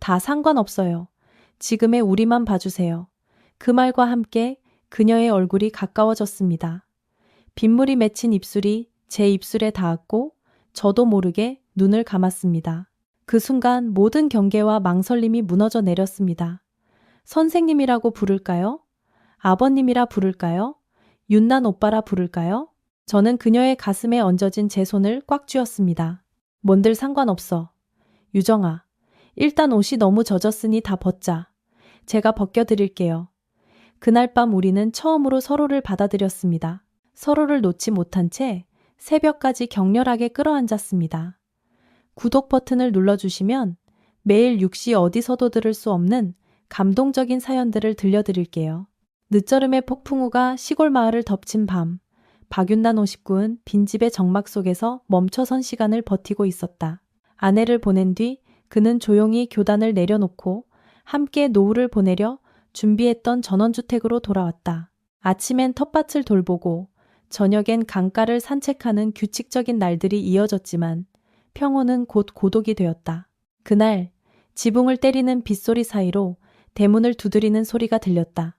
다 상관없어요. 지금의 우리만 봐주세요. 그 말과 함께 그녀의 얼굴이 가까워졌습니다. 빗물이 맺힌 입술이 제 입술에 닿았고 저도 모르게 눈을 감았습니다. 그 순간 모든 경계와 망설임이 무너져 내렸습니다. 선생님이라고 부를까요? 아버님이라 부를까요? 윤난 오빠라 부를까요? 저는 그녀의 가슴에 얹어진 제 손을 꽉 쥐었습니다. 뭔들 상관없어. 유정아, 일단 옷이 너무 젖었으니 다 벗자. 제가 벗겨드릴게요. 그날 밤 우리는 처음으로 서로를 받아들였습니다. 서로를 놓지 못한 채 새벽까지 격렬하게 끌어안았습니다. 구독 버튼을 눌러주시면 매일 6시 어디서도 들을 수 없는 감동적인 사연들을 들려드릴게요. 늦저름의 폭풍우가 시골 마을을 덮친 밤, 박윤난 59은 빈집의 정막 속에서 멈춰선 시간을 버티고 있었다. 아내를 보낸 뒤 그는 조용히 교단을 내려놓고 함께 노후를 보내려 준비했던 전원주택으로 돌아왔다. 아침엔 텃밭을 돌보고 저녁엔 강가를 산책하는 규칙적인 날들이 이어졌지만 평온은 곧 고독이 되었다. 그날 지붕을 때리는 빗소리 사이로 대문을 두드리는 소리가 들렸다.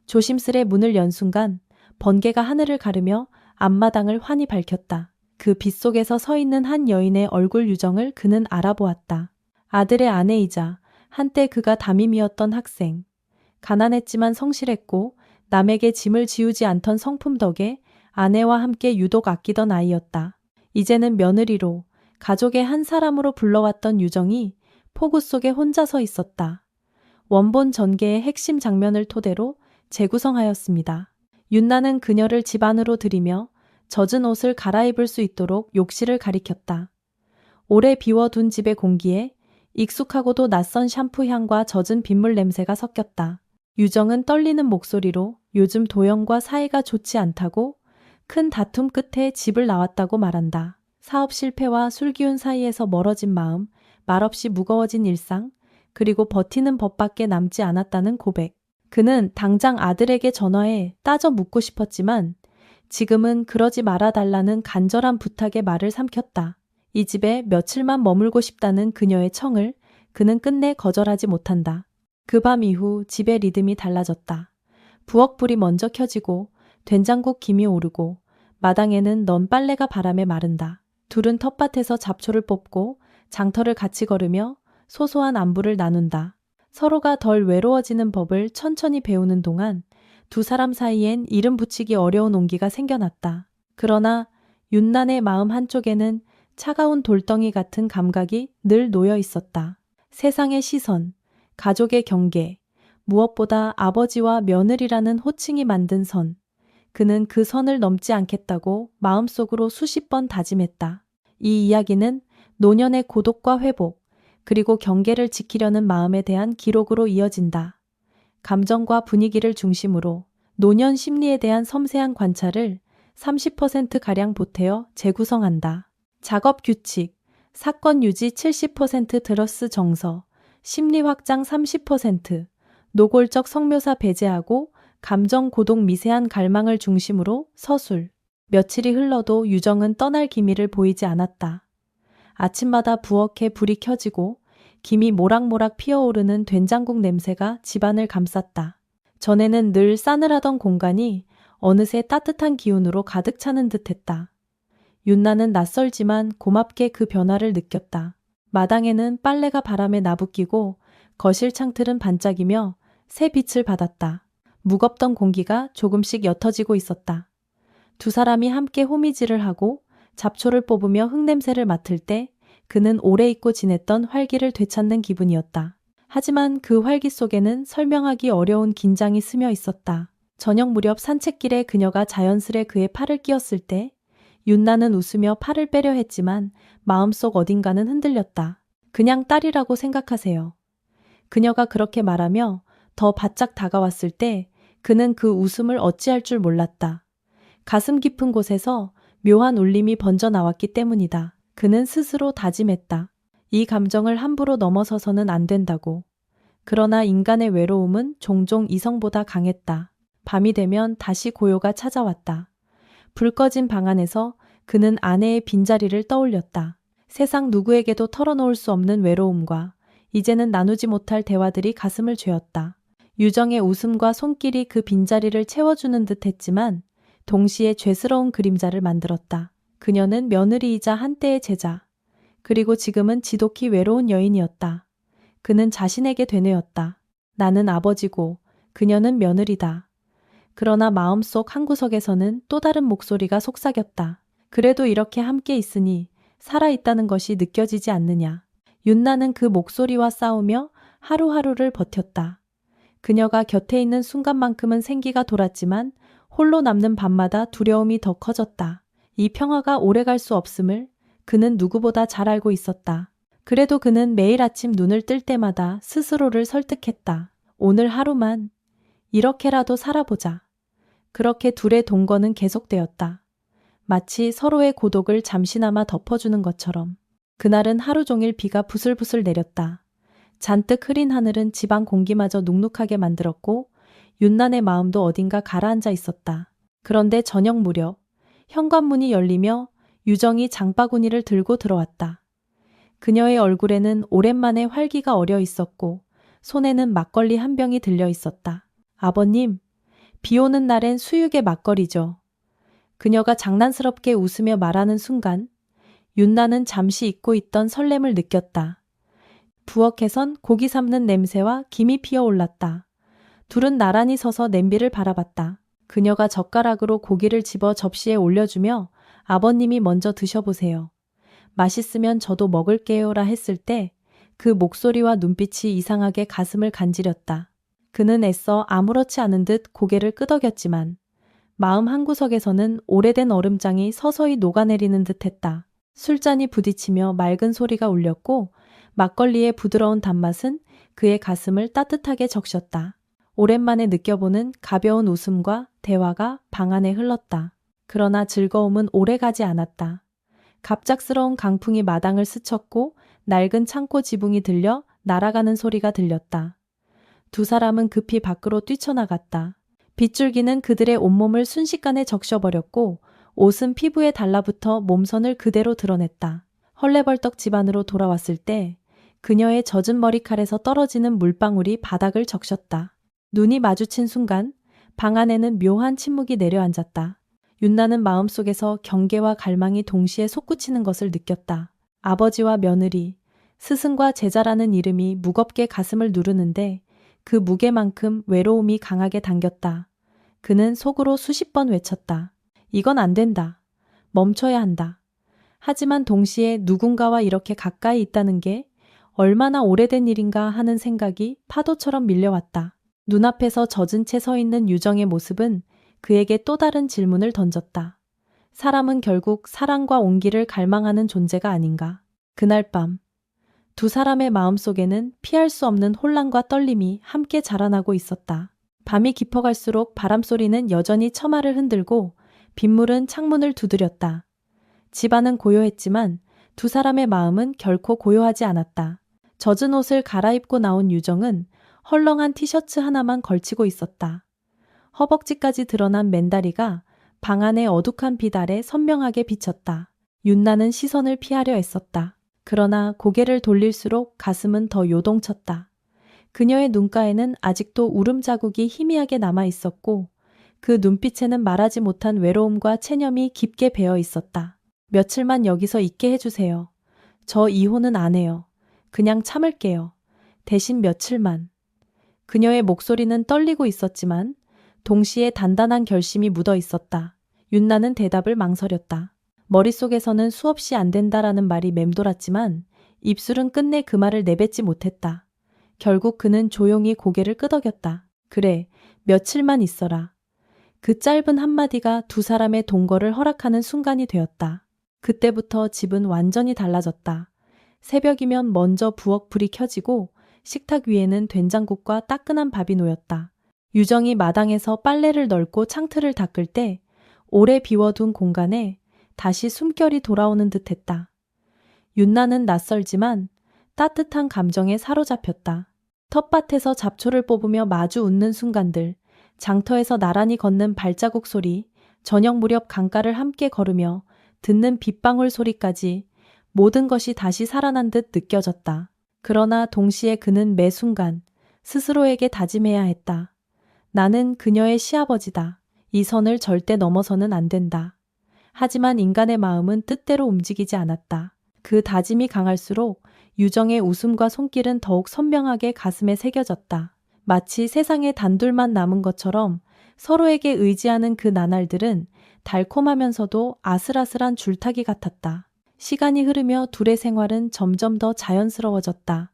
조심스레 문을 연 순간 번개가 하늘을 가르며 앞마당을 환히 밝혔다. 그 빗속에서 서 있는 한 여인의 얼굴 유정을 그는 알아보았다. 아들의 아내이자 한때 그가 담임이었던 학생. 가난했지만 성실했고 남에게 짐을 지우지 않던 성품 덕에 아내와 함께 유독 아끼던 아이였다. 이제는 며느리로 가족의 한 사람으로 불러왔던 유정이 폭우 속에 혼자 서 있었다. 원본 전개의 핵심 장면을 토대로 재구성하였습니다. 윤나는 그녀를 집 안으로 들이며 젖은 옷을 갈아입을 수 있도록 욕실을 가리켰다. 오래 비워둔 집의 공기에 익숙하고도 낯선 샴푸 향과 젖은 빗물 냄새가 섞였다. 유정은 떨리는 목소리로 요즘 도영과 사이가 좋지 않다고 큰 다툼 끝에 집을 나왔다고 말한다. 사업 실패와 술 기운 사이에서 멀어진 마음, 말없이 무거워진 일상, 그리고 버티는 법밖에 남지 않았다는 고백. 그는 당장 아들에게 전화해 따져 묻고 싶었지만 지금은 그러지 말아달라는 간절한 부탁의 말을 삼켰다. 이 집에 며칠만 머물고 싶다는 그녀의 청을 그는 끝내 거절하지 못한다. 그 밤 이후 집의 리듬이 달라졌다. 부엌불이 먼저 켜지고 된장국 김이 오르고 마당에는 넌 빨래가 바람에 마른다. 둘은 텃밭에서 잡초를 뽑고 장터를 같이 걸으며 소소한 안부를 나눈다. 서로가 덜 외로워지는 법을 천천히 배우는 동안 두 사람 사이엔 이름 붙이기 어려운 온기가 생겨났다. 그러나 윤난의 마음 한쪽에는 차가운 돌덩이 같은 감각이 늘 놓여 있었다. 세상의 시선, 가족의 경계, 무엇보다 아버지와 며느리라는 호칭이 만든 선. 그는 그 선을 넘지 않겠다고 마음속으로 수십 번 다짐했다. 이 이야기는 노년의 고독과 회복, 그리고 경계를 지키려는 마음에 대한 기록으로 이어진다. 감정과 분위기를 중심으로 노년 심리에 대한 섬세한 관찰을 30%가량 보태어 재구성한다. 작업 규칙, 사건 유지 70% 드러스 정서, 심리 확장 30%, 노골적 성묘사 배제하고 감정 고독 미세한 갈망을 중심으로 서술. 며칠이 흘러도 유정은 떠날 기미를 보이지 않았다. 아침마다 부엌에 불이 켜지고 김이 모락모락 피어오르는 된장국 냄새가 집안을 감쌌다. 전에는 늘 싸늘하던 공간이 어느새 따뜻한 기운으로 가득 차는 듯했다. 윤나는 낯설지만 고맙게 그 변화를 느꼈다. 마당에는 빨래가 바람에 나부끼고 거실 창틀은 반짝이며 새 빛을 받았다. 무겁던 공기가 조금씩 옅어지고 있었다. 두 사람이 함께 호미질을 하고 잡초를 뽑으며 흙냄새를 맡을 때 그는 오래 잊고 지냈던 활기를 되찾는 기분이었다. 하지만 그 활기 속에는 설명하기 어려운 긴장이 스며 있었다. 저녁 무렵 산책길에 그녀가 자연스레 그의 팔을 끼웠을 때 윤나는 웃으며 팔을 빼려 했지만 마음속 어딘가는 흔들렸다. 그냥 딸이라고 생각하세요. 그녀가 그렇게 말하며 더 바짝 다가왔을 때 그는 그 웃음을 어찌할 줄 몰랐다. 가슴 깊은 곳에서 묘한 울림이 번져 나왔기 때문이다. 그는 스스로 다짐했다. 이 감정을 함부로 넘어서서는 안 된다고. 그러나 인간의 외로움은 종종 이성보다 강했다. 밤이 되면 다시 고요가 찾아왔다. 불 꺼진 방 안에서 그는 아내의 빈자리를 떠올렸다. 세상 누구에게도 털어놓을 수 없는 외로움과 이제는 나누지 못할 대화들이 가슴을 죄었다. 유정의 웃음과 손길이 그 빈자리를 채워주는 듯 했지만 동시에 죄스러운 그림자를 만들었다. 그녀는 며느리이자 한때의 제자, 그리고 지금은 지독히 외로운 여인이었다. 그는 자신에게 되뇌었다. 나는 아버지고 그녀는 며느리다. 그러나 마음속 한구석에서는 또 다른 목소리가 속삭였다. 그래도 이렇게 함께 있으니 살아있다는 것이 느껴지지 않느냐. 윤나는 그 목소리와 싸우며 하루하루를 버텼다. 그녀가 곁에 있는 순간만큼은 생기가 돌았지만 홀로 남는 밤마다 두려움이 더 커졌다. 이 평화가 오래갈 수 없음을 그는 누구보다 잘 알고 있었다. 그래도 그는 매일 아침 눈을 뜰 때마다 스스로를 설득했다. 오늘 하루만 이렇게라도 살아보자. 그렇게 둘의 동거는 계속되었다. 마치 서로의 고독을 잠시나마 덮어주는 것처럼. 그날은 하루 종일 비가 부슬부슬 내렸다. 잔뜩 흐린 하늘은 지방 공기마저 눅눅하게 만들었고 윤난의 마음도 어딘가 가라앉아 있었다. 그런데 저녁 무렵 현관문이 열리며 유정이 장바구니를 들고 들어왔다. 그녀의 얼굴에는 오랜만에 활기가 어려 있었고 손에는 막걸리 한 병이 들려 있었다. 아버님, 비 오는 날엔 수육의 막걸리죠. 그녀가 장난스럽게 웃으며 말하는 순간 윤나는 잠시 잊고 있던 설렘을 느꼈다. 부엌에선 고기 삶는 냄새와 김이 피어올랐다. 둘은 나란히 서서 냄비를 바라봤다. 그녀가 젓가락으로 고기를 집어 접시에 올려주며 아버님이 먼저 드셔보세요. 맛있으면 저도 먹을게요라 했을 때 그 목소리와 눈빛이 이상하게 가슴을 간지렸다. 그는 애써 아무렇지 않은 듯 고개를 끄덕였지만 마음 한구석에서는 오래된 얼음장이 서서히 녹아내리는 듯했다. 술잔이 부딪히며 맑은 소리가 울렸고 막걸리의 부드러운 단맛은 그의 가슴을 따뜻하게 적셨다. 오랜만에 느껴보는 가벼운 웃음과 대화가 방 안에 흘렀다. 그러나 즐거움은 오래가지 않았다. 갑작스러운 강풍이 마당을 스쳤고 낡은 창고 지붕이 들려 날아가는 소리가 들렸다. 두 사람은 급히 밖으로 뛰쳐나갔다. 빗줄기는 그들의 온몸을 순식간에 적셔버렸고 옷은 피부에 달라붙어 몸선을 그대로 드러냈다. 헐레벌떡 집 안으로 돌아왔을 때 그녀의 젖은 머리칼에서 떨어지는 물방울이 바닥을 적셨다. 눈이 마주친 순간 방 안에는 묘한 침묵이 내려앉았다. 윤나는 마음속에서 경계와 갈망이 동시에 솟구치는 것을 느꼈다. 아버지와 며느리, 스승과 제자라는 이름이 무겁게 가슴을 누르는데 그 무게만큼 외로움이 강하게 당겼다. 그는 속으로 수십 번 외쳤다. 이건 안 된다. 멈춰야 한다. 하지만 동시에 누군가와 이렇게 가까이 있다는 게 얼마나 오래된 일인가 하는 생각이 파도처럼 밀려왔다. 눈앞에서 젖은 채 서 있는 유정의 모습은 그에게 또 다른 질문을 던졌다. 사람은 결국 사랑과 온기를 갈망하는 존재가 아닌가. 그날 밤 두 사람의 마음속에는 피할 수 없는 혼란과 떨림이 함께 자라나고 있었다. 밤이 깊어갈수록 바람소리는 여전히 처마를 흔들고 빗물은 창문을 두드렸다. 집안은 고요했지만 두 사람의 마음은 결코 고요하지 않았다. 젖은 옷을 갈아입고 나온 유정은 헐렁한 티셔츠 하나만 걸치고 있었다. 허벅지까지 드러난 맨다리가 방 안의 어둑한 빛 아래 선명하게 비쳤다. 윤나는 시선을 피하려 애썼다. 그러나 고개를 돌릴수록 가슴은 더 요동쳤다. 그녀의 눈가에는 아직도 울음 자국이 희미하게 남아 있었고 그 눈빛에는 말하지 못한 외로움과 체념이 깊게 배어 있었다. 며칠만 여기서 있게 해주세요. 저 이혼은 안 해요. 그냥 참을게요. 대신 며칠만. 그녀의 목소리는 떨리고 있었지만 동시에 단단한 결심이 묻어 있었다. 윤나는 대답을 망설였다. 머릿속에서는 수없이 안 된다라는 말이 맴돌았지만 입술은 끝내 그 말을 내뱉지 못했다. 결국 그는 조용히 고개를 끄덕였다. 그래, 며칠만 있어라. 그 짧은 한마디가 두 사람의 동거를 허락하는 순간이 되었다. 그때부터 집은 완전히 달라졌다. 새벽이면 먼저 부엌 불이 켜지고 식탁 위에는 된장국과 따끈한 밥이 놓였다. 유정이 마당에서 빨래를 널고 창틀을 닦을 때 오래 비워둔 공간에 다시 숨결이 돌아오는 듯했다. 윤나는 낯설지만 따뜻한 감정에 사로잡혔다. 텃밭에서 잡초를 뽑으며 마주 웃는 순간들, 장터에서 나란히 걷는 발자국 소리, 저녁 무렵 강가를 함께 걸으며 듣는 빗방울 소리까지 모든 것이 다시 살아난 듯 느껴졌다. 그러나 동시에 그는 매 순간 스스로에게 다짐해야 했다. 나는 그녀의 시아버지다. 이 선을 절대 넘어서는 안 된다. 하지만 인간의 마음은 뜻대로 움직이지 않았다. 그 다짐이 강할수록 유정의 웃음과 손길은 더욱 선명하게 가슴에 새겨졌다. 마치 세상에 단둘만 남은 것처럼 서로에게 의지하는 그 나날들은 달콤하면서도 아슬아슬한 줄타기 같았다. 시간이 흐르며 둘의 생활은 점점 더 자연스러워졌다.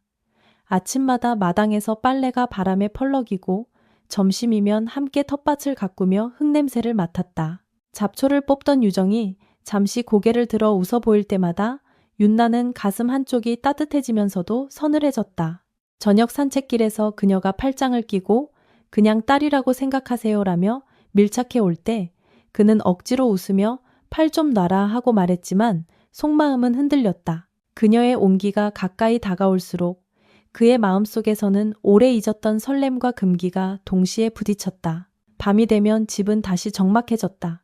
아침마다 마당에서 빨래가 바람에 펄럭이고 점심이면 함께 텃밭을 가꾸며 흙냄새를 맡았다. 잡초를 뽑던 유정이 잠시 고개를 들어 웃어 보일 때마다 윤나는 가슴 한쪽이 따뜻해지면서도 서늘해졌다. 저녁 산책길에서 그녀가 팔짱을 끼고 그냥 딸이라고 생각하세요라며 밀착해 올 때 그는 억지로 웃으며 팔 좀 놔라 하고 말했지만 속마음은 흔들렸다. 그녀의 온기가 가까이 다가올수록 그의 마음속에서는 오래 잊었던 설렘과 금기가 동시에 부딪혔다. 밤이 되면 집은 다시 적막해졌다.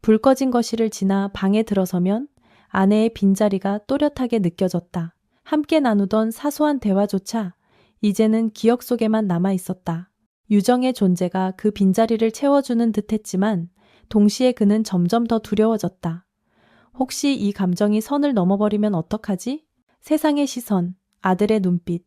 불 꺼진 거실을 지나 방에 들어서면 아내의 빈자리가 또렷하게 느껴졌다. 함께 나누던 사소한 대화조차 이제는 기억 속에만 남아 있었다. 유정의 존재가 그 빈자리를 채워주는 듯했지만 동시에 그는 점점 더 두려워졌다. 혹시 이 감정이 선을 넘어버리면 어떡하지? 세상의 시선, 아들의 눈빛,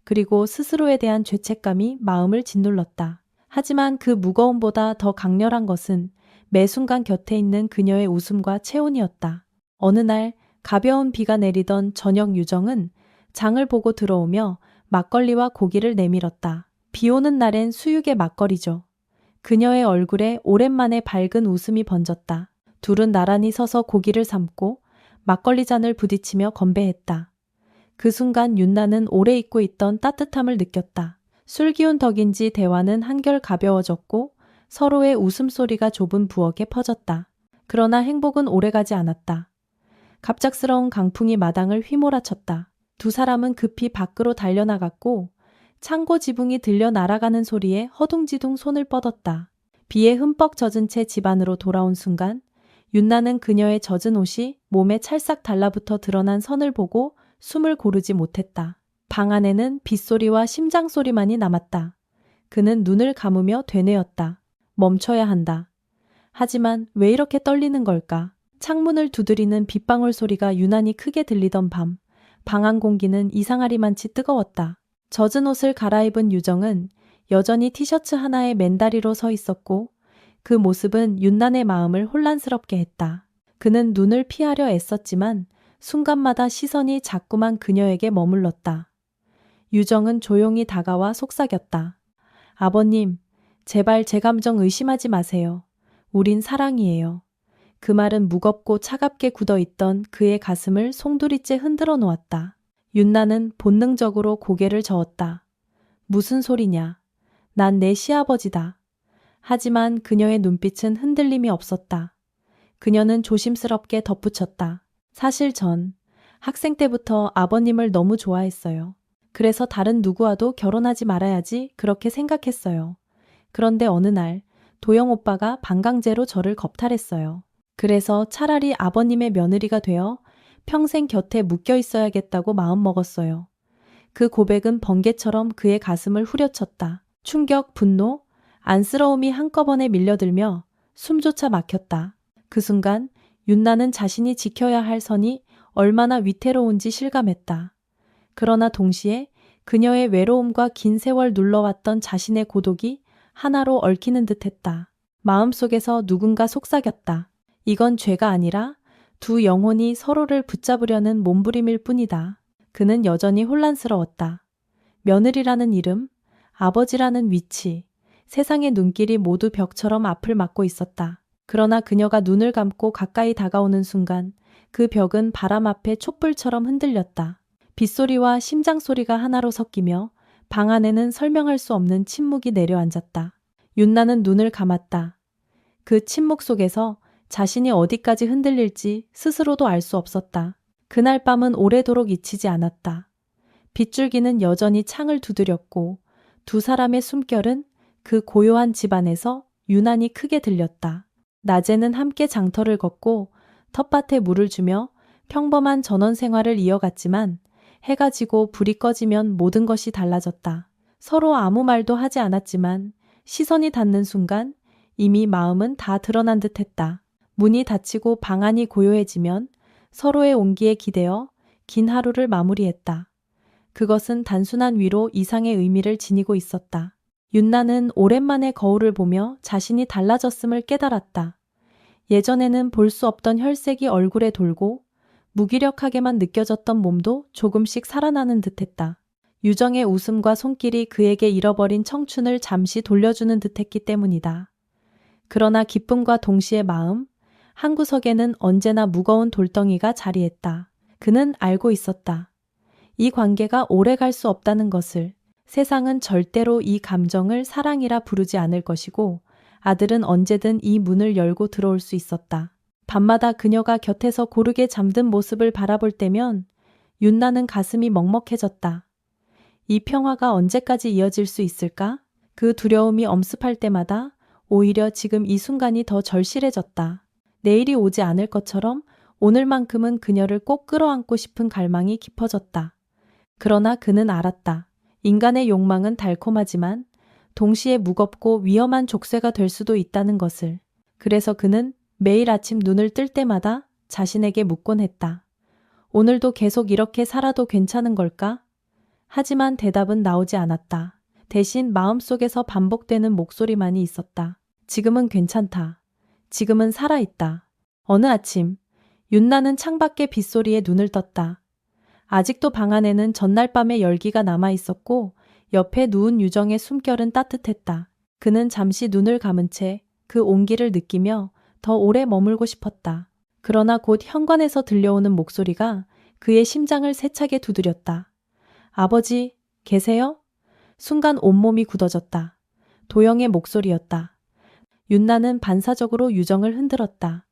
그리고 스스로에 대한 죄책감이 마음을 짓눌렀다. 하지만 그 무거움보다 더 강렬한 것은 매 순간 곁에 있는 그녀의 웃음과 체온이었다. 어느 날 가벼운 비가 내리던 저녁 유정은 장을 보고 들어오며 막걸리와 고기를 내밀었다. 비 오는 날엔 수육의 막걸리죠. 그녀의 얼굴에 오랜만에 밝은 웃음이 번졌다. 둘은 나란히 서서 고기를 삶고 막걸리 잔을 부딪히며 건배했다. 그 순간 윤나는 오래 잊고 있던 따뜻함을 느꼈다. 술 기운 덕인지 대화는 한결 가벼워졌고 서로의 웃음소리가 좁은 부엌에 퍼졌다. 그러나 행복은 오래가지 않았다. 갑작스러운 강풍이 마당을 휘몰아쳤다. 두 사람은 급히 밖으로 달려나갔고 창고 지붕이 들려 날아가는 소리에 허둥지둥 손을 뻗었다. 비에 흠뻑 젖은 채 집 안으로 돌아온 순간 윤나는 그녀의 젖은 옷이 몸에 찰싹 달라붙어 드러난 선을 보고 숨을 고르지 못했다. 방 안에는 빗소리와 심장소리만이 남았다. 그는 눈을 감으며 되뇌었다. 멈춰야 한다. 하지만 왜 이렇게 떨리는 걸까? 창문을 두드리는 빗방울 소리가 유난히 크게 들리던 밤, 방 안 공기는 이상하리만치 뜨거웠다. 젖은 옷을 갈아입은 유정은 여전히 티셔츠 하나에 맨다리로 서 있었고 그 모습은 윤난의 마음을 혼란스럽게 했다. 그는 눈을 피하려 애썼지만 순간마다 시선이 자꾸만 그녀에게 머물렀다. 유정은 조용히 다가와 속삭였다. 아버님, 제발 제 감정 의심하지 마세요. 우린 사랑이에요. 그 말은 무겁고 차갑게 굳어있던 그의 가슴을 송두리째 흔들어 놓았다. 윤나는 본능적으로 고개를 저었다. 무슨 소리냐? 난 내 시아버지다. 하지만 그녀의 눈빛은 흔들림이 없었다. 그녀는 조심스럽게 덧붙였다. 사실 전 학생 때부터 아버님을 너무 좋아했어요. 그래서 다른 누구와도 결혼하지 말아야지 그렇게 생각했어요. 그런데 어느 날 도영 오빠가 반강제로 저를 겁탈했어요. 그래서 차라리 아버님의 며느리가 되어 평생 곁에 묶여 있어야겠다고 마음먹었어요. 그 고백은 번개처럼 그의 가슴을 후려쳤다. 충격, 분노, 안쓰러움이 한꺼번에 밀려들며 숨조차 막혔다. 그 순간 윤나는 자신이 지켜야 할 선이 얼마나 위태로운지 실감했다. 그러나 동시에 그녀의 외로움과 긴 세월 눌러왔던 자신의 고독이 하나로 얽히는 듯했다. 마음속에서 누군가 속삭였다. 이건 죄가 아니라 두 영혼이 서로를 붙잡으려는 몸부림일 뿐이다. 그는 여전히 혼란스러웠다. 며느리라는 이름, 아버지라는 위치, 세상의 눈길이 모두 벽처럼 앞을 막고 있었다. 그러나 그녀가 눈을 감고 가까이 다가오는 순간 그 벽은 바람 앞에 촛불처럼 흔들렸다. 빗소리와 심장소리가 하나로 섞이며 방 안에는 설명할 수 없는 침묵이 내려앉았다. 윤나는 눈을 감았다. 그 침묵 속에서 자신이 어디까지 흔들릴지 스스로도 알 수 없었다. 그날 밤은 오래도록 잊히지 않았다. 빗줄기는 여전히 창을 두드렸고 두 사람의 숨결은 그 고요한 집안에서 유난히 크게 들렸다. 낮에는 함께 장터를 걷고 텃밭에 물을 주며 평범한 전원 생활을 이어갔지만 해가 지고 불이 꺼지면 모든 것이 달라졌다. 서로 아무 말도 하지 않았지만 시선이 닿는 순간 이미 마음은 다 드러난 듯 했다. 문이 닫히고 방 안이 고요해지면 서로의 온기에 기대어 긴 하루를 마무리했다. 그것은 단순한 위로 이상의 의미를 지니고 있었다. 윤나는 오랜만에 거울을 보며 자신이 달라졌음을 깨달았다. 예전에는 볼 수 없던 혈색이 얼굴에 돌고 무기력하게만 느껴졌던 몸도 조금씩 살아나는 듯했다. 유정의 웃음과 손길이 그에게 잃어버린 청춘을 잠시 돌려주는 듯했기 때문이다. 그러나 기쁨과 동시에 마음, 한구석에는 언제나 무거운 돌덩이가 자리했다. 그는 알고 있었다. 이 관계가 오래 갈 수 없다는 것을. 세상은 절대로 이 감정을 사랑이라 부르지 않을 것이고 아들은 언제든 이 문을 열고 들어올 수 있었다. 밤마다 그녀가 곁에서 고르게 잠든 모습을 바라볼 때면 윤나는 가슴이 먹먹해졌다. 이 평화가 언제까지 이어질 수 있을까? 그 두려움이 엄습할 때마다 오히려 지금 이 순간이 더 절실해졌다. 내일이 오지 않을 것처럼 오늘만큼은 그녀를 꼭 끌어안고 싶은 갈망이 깊어졌다. 그러나 그는 알았다. 인간의 욕망은 달콤하지만 동시에 무겁고 위험한 족쇄가 될 수도 있다는 것을. 그래서 그는 매일 아침 눈을 뜰 때마다 자신에게 묻곤 했다. 오늘도 계속 이렇게 살아도 괜찮은 걸까? 하지만 대답은 나오지 않았다. 대신 마음속에서 반복되는 목소리만이 있었다. 지금은 괜찮다. 지금은 살아있다. 어느 아침 윤나는 창밖의 빗소리에 눈을 떴다. 아직도 방 안에는 전날 밤의 열기가 남아있었고 옆에 누운 유정의 숨결은 따뜻했다. 그는 잠시 눈을 감은 채 그 온기를 느끼며 더 오래 머물고 싶었다. 그러나 곧 현관에서 들려오는 목소리가 그의 심장을 세차게 두드렸다. 아버지, 계세요? 순간 온몸이 굳어졌다. 도영의 목소리였다. 윤나는 반사적으로 유정을 흔들었다.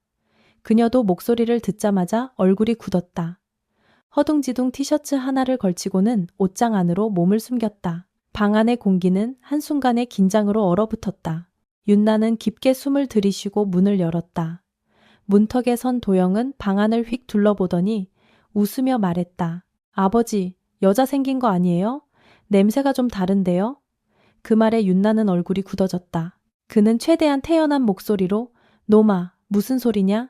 그녀도 목소리를 듣자마자 얼굴이 굳었다. 허둥지둥 티셔츠 하나를 걸치고는 옷장 안으로 몸을 숨겼다. 방 안의 공기는 한순간에 긴장으로 얼어붙었다. 윤나는 깊게 숨을 들이쉬고 문을 열었다. 문턱에 선 도영은 방 안을 휙 둘러보더니 웃으며 말했다. 아버지, 여자 생긴 거 아니에요? 냄새가 좀 다른데요? 그 말에 윤나는 얼굴이 굳어졌다. 그는 최대한 태연한 목소리로 노마, 무슨 소리냐?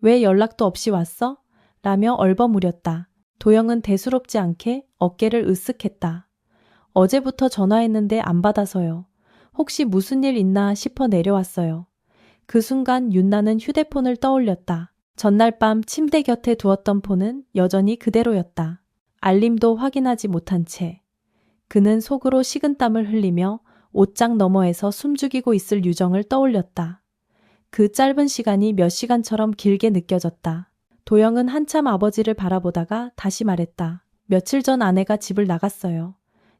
왜 연락도 없이 왔어? 라며 얼버무렸다. 도영은 대수롭지 않게 어깨를 으쓱했다. 어제부터 전화했는데 안 받아서요. 혹시 무슨 일 있나 싶어 내려왔어요. 그 순간 윤나는 휴대폰을 떠올렸다. 전날 밤 침대 곁에 두었던 폰은 여전히 그대로였다. 알림도 확인하지 못한 채. 그는 속으로 식은땀을 흘리며 옷장 너머에서 숨죽이고 있을 유정을 떠올렸다. 그 짧은 시간이 몇 시간처럼 길게 느껴졌다. 도영은 한참 아버지를 바라보다가 다시 말했다. 며칠 전 아내가 집을 나갔어요.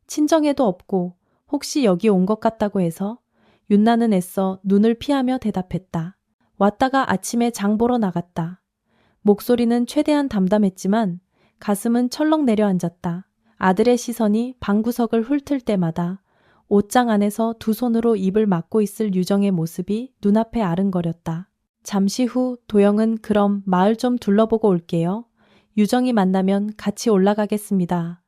친정에도 없고 혹시 여기 온 것 같다고 해서. 윤나는 애써 눈을 피하며 대답했다. 왔다가 아침에 장 보러 나갔다. 목소리는 최대한 담담했지만 가슴은 철렁 내려앉았다. 아들의 시선이 방구석을 훑을 때마다 옷장 안에서 두 손으로 입을 막고 있을 유정의 모습이 눈앞에 아른거렸다. 잠시 후 도영은 그럼 마을 좀 둘러보고 올게요. 유정이 만나면 같이 올라가겠습니다.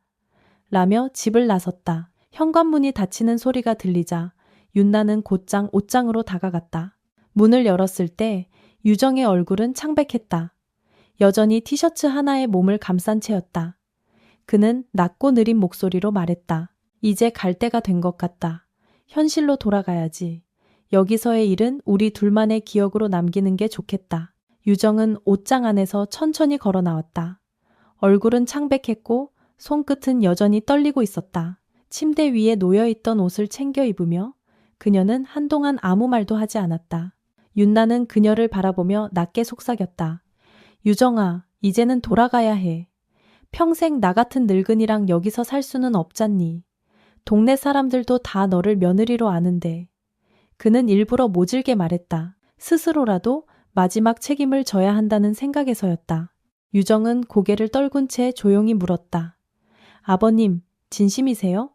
라며 집을 나섰다. 현관문이 닫히는 소리가 들리자 윤나는 곧장 옷장으로 다가갔다. 문을 열었을 때 유정의 얼굴은 창백했다. 여전히 티셔츠 하나에 몸을 감싼 채였다. 그는 낮고 느린 목소리로 말했다. 이제 갈 때가 된 것 같다. 현실로 돌아가야지. 여기서의 일은 우리 둘만의 기억으로 남기는 게 좋겠다. 유정은 옷장 안에서 천천히 걸어 나왔다. 얼굴은 창백했고 손끝은 여전히 떨리고 있었다. 침대 위에 놓여있던 옷을 챙겨 입으며 그녀는 한동안 아무 말도 하지 않았다. 윤나는 그녀를 바라보며 낮게 속삭였다. 유정아, 이제는 돌아가야 해. 평생 나 같은 늙은이랑 여기서 살 수는 없잖니. 동네 사람들도 다 너를 며느리로 아는데. 그는 일부러 모질게 말했다. 스스로라도 마지막 책임을 져야 한다는 생각에서였다. 유정은 고개를 떨군 채 조용히 물었다. 아버님, 진심이세요?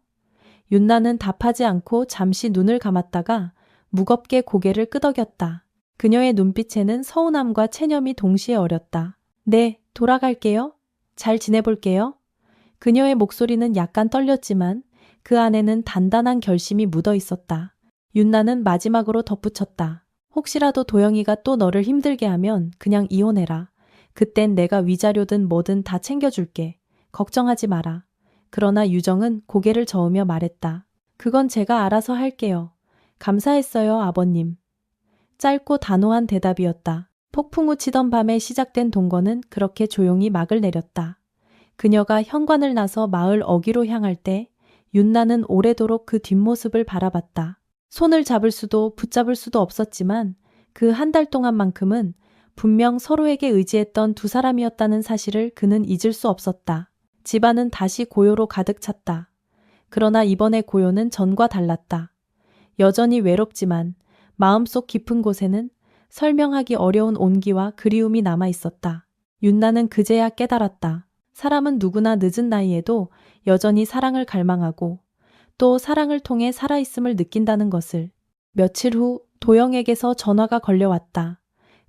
윤나는 답하지 않고 잠시 눈을 감았다가 무겁게 고개를 끄덕였다. 그녀의 눈빛에는 서운함과 체념이 동시에 어렸다. 네, 돌아갈게요. 잘 지내볼게요. 그녀의 목소리는 약간 떨렸지만 그 안에는 단단한 결심이 묻어 있었다. 윤나는 마지막으로 덧붙였다. 혹시라도 도영이가 또 너를 힘들게 하면 그냥 이혼해라. 그땐 내가 위자료든 뭐든 다 챙겨줄게. 걱정하지 마라. 그러나 유정은 고개를 저으며 말했다. 그건 제가 알아서 할게요. 감사했어요, 아버님. 짧고 단호한 대답이었다. 폭풍우 치던 밤에 시작된 동거는 그렇게 조용히 막을 내렸다. 그녀가 현관을 나서 마을 어귀로 향할 때 윤나는 오래도록 그 뒷모습을 바라봤다. 손을 잡을 수도 붙잡을 수도 없었지만 그 한 달 동안만큼은 분명 서로에게 의지했던 두 사람이었다는 사실을 그는 잊을 수 없었다. 집안은 다시 고요로 가득 찼다. 그러나 이번의 고요는 전과 달랐다. 여전히 외롭지만 마음속 깊은 곳에는 설명하기 어려운 온기와 그리움이 남아 있었다. 윤나는 그제야 깨달았다. 사람은 누구나 늦은 나이에도 여전히 사랑을 갈망하고 또 사랑을 통해 살아있음을 느낀다는 것을. 며칠 후 도영에게서 전화가 걸려왔다.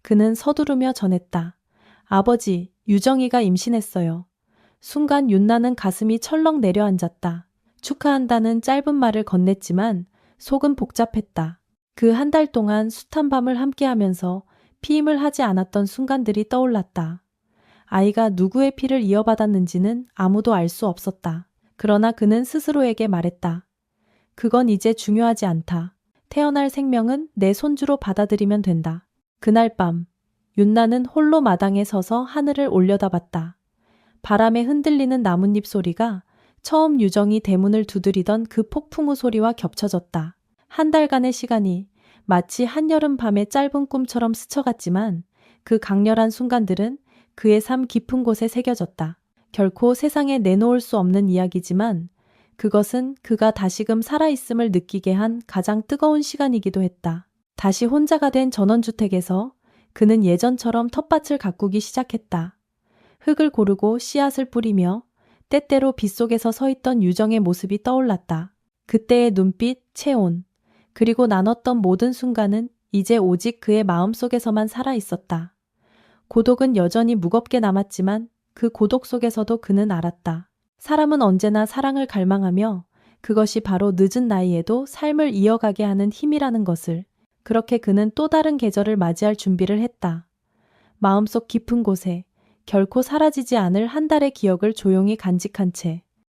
그는 서두르며 전했다. 아버지, 유정이가 임신했어요. 순간 윤나는 가슴이 철렁 내려앉았다. 축하한다는 짧은 말을 건넸지만 속은 복잡했다. 그 한 달 동안 숱한 밤을 함께하면서 피임을 하지 않았던 순간들이 떠올랐다. 아이가 누구의 피를 이어받았는지는 아무도 알 수 없었다. 그러나 그는 스스로에게 말했다. 그건 이제 중요하지 않다. 태어날 생명은 내 손주로 받아들이면 된다. 그날 밤, 윤나는 홀로 마당에 서서 하늘을 올려다봤다. 바람에 흔들리는 나뭇잎 소리가 처음 유정이 대문을 두드리던 그 폭풍우 소리와 겹쳐졌다. 한 달간의 시간이 마치 한여름 밤의 짧은 꿈처럼 스쳐갔지만 그 강렬한 순간들은 그의 삶 깊은 곳에 새겨졌다. 결코 세상에 내놓을 수 없는 이야기지만 그것은 그가 다시금 살아있음을 느끼게 한 가장 뜨거운 시간이기도 했다. 다시 혼자가 된 전원주택에서 그는 예전처럼 텃밭을 가꾸기 시작했다. 흙을 고르고 씨앗을 뿌리며 때때로 빗속에서 서 있던 유정의 모습이 떠올랐다. 그때의 눈빛, 체온, 그리고 나눴던 모든 순간은 이제 오직 그의 마음속에서만 살아 있었다. 고독은 여전히 무겁게 남았지만 그 고독 속에서도 그는 알았다. 사람은 언제나 사랑을 갈망하며 그것이 바로 늦은 나이에도 삶을 이어가게 하는 힘이라는 것을. 그렇게 그는 또 다른 계절을 맞이할 준비를 했다. 마음속 깊은 곳에 결코 사라지지 않을 한 달의 기억을 조용히 간직한 채.